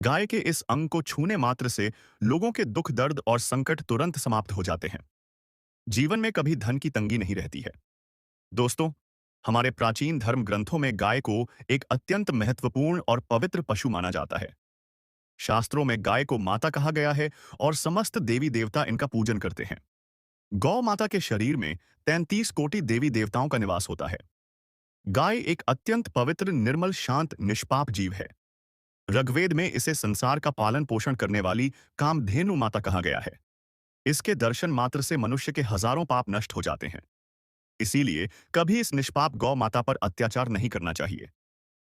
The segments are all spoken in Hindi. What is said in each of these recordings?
गाय के इस अंग को छूने मात्र से लोगों के दुख दर्द और संकट तुरंत समाप्त हो जाते हैं। जीवन में कभी धन की तंगी नहीं रहती है। दोस्तों, हमारे प्राचीन धर्म ग्रंथों में गाय को एक अत्यंत महत्वपूर्ण और पवित्र पशु माना जाता है। शास्त्रों में गाय को माता कहा गया है और समस्त देवी देवता इनका पूजन करते हैं। गौ माता के शरीर में 33 कोटि देवी देवताओं का निवास होता है। गाय एक अत्यंत पवित्र, निर्मल, शांत, निष्पाप जीव है। ऋग्वेद में इसे संसार का पालन पोषण करने वाली कामधेनु माता कहा गया है। इसके दर्शन मात्र से मनुष्य के हजारों पाप नष्ट हो जाते हैं। इसीलिए कभी इस निष्पाप गौ माता पर अत्याचार नहीं करना चाहिए।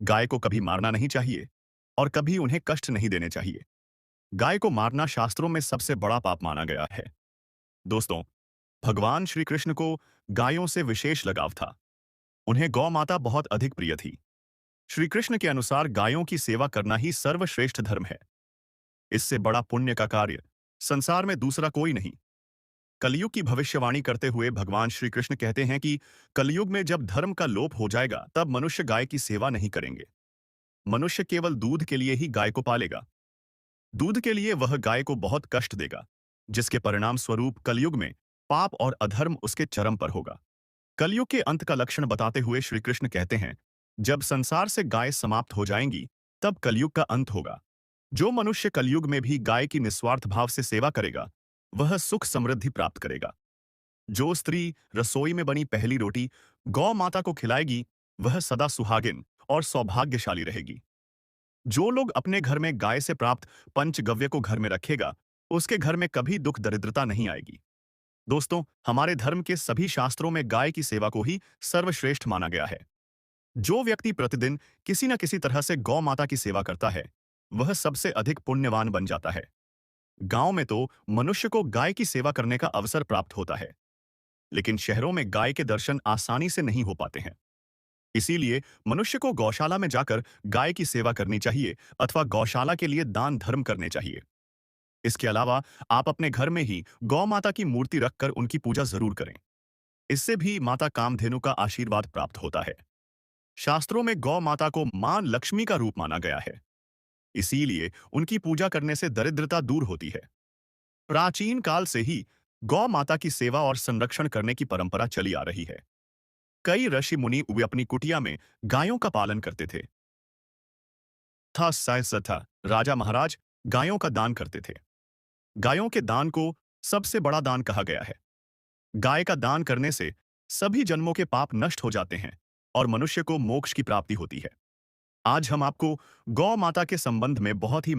गाय को कभी मारना नहीं चाहिए और कभी उन्हें कष्ट नहीं देने चाहिए। गाय को मारना शास्त्रों में सबसे बड़ा पाप माना गया है। दोस्तों, भगवान श्री कृष्ण को गायों से विशेष लगाव था। उन्हें गौ माता बहुत अधिक प्रिय थी। श्री कृष्ण के अनुसार गायों की सेवा करना ही सर्वश्रेष्ठ धर्म है। इससे बड़ा पुण्य का कार्य संसार में दूसरा कोई नहीं। कलयुग की भविष्यवाणी करते हुए भगवान श्री कृष्ण कहते हैं कि कलयुग में जब धर्म का लोप हो जाएगा तब मनुष्य गाय की सेवा नहीं करेंगे। मनुष्य केवल दूध के लिए ही गाय को पालेगा। दूध के लिए वह गाय को बहुत कष्ट देगा, जिसके परिणाम स्वरूप कलयुग में पाप और अधर्म उसके चरम पर होगा। कलयुग के अंत का लक्षण बताते हुए श्री कृष्ण कहते हैं, जब संसार से गाय समाप्त हो जाएंगी तब कलयुग का अंत होगा। जो मनुष्य कलयुग में भी गाय की निस्वार्थ भाव से सेवा करेगा वह सुख समृद्धि प्राप्त करेगा। जो स्त्री रसोई में बनी पहली रोटी गौ माता को खिलाएगी वह सदा सुहागिन और सौभाग्यशाली रहेगी। जो लोग अपने घर में गाय से प्राप्त पंचगव्य को घर में रखेगा उसके घर में कभी दुख दरिद्रता नहीं आएगी। दोस्तों, हमारे धर्म के सभी शास्त्रों में गाय की सेवा को ही सर्वश्रेष्ठ माना गया है। जो व्यक्ति प्रतिदिन किसी न किसी तरह से गौ माता की सेवा करता है वह सबसे अधिक पुण्यवान बन जाता है। गांव में तो मनुष्य को गाय की सेवा करने का अवसर प्राप्त होता है, लेकिन शहरों में गाय के दर्शन आसानी से नहीं हो पाते हैं। इसीलिए मनुष्य को गौशाला में जाकर गाय की सेवा करनी चाहिए अथवा गौशाला के लिए दान धर्म करने चाहिए। इसके अलावा आप अपने घर में ही गौ माता की मूर्ति रखकर उनकी पूजा जरूर करें। इससे भी माता कामधेनु का आशीर्वाद प्राप्त होता है। शास्त्रों में गौ माता को मां लक्ष्मी का रूप माना गया है। इसीलिए उनकी पूजा करने से दरिद्रता दूर होती है। प्राचीन काल से ही गौ माता की सेवा और संरक्षण करने की परंपरा चली आ रही है। कई ऋषि मुनि वे अपनी कुटिया में गायों का पालन करते थे। था राजा महाराज गायों का दान करते थे। गायों के दान को सबसे बड़ा दान कहा गया है। गाय का दान करने से सभी जन्मों के पाप नष्ट हो जाते हैं और मनुष्य को मोक्ष की प्राप्ति होती है। आज हम आपको गौ माता के संबंध में बहुत ही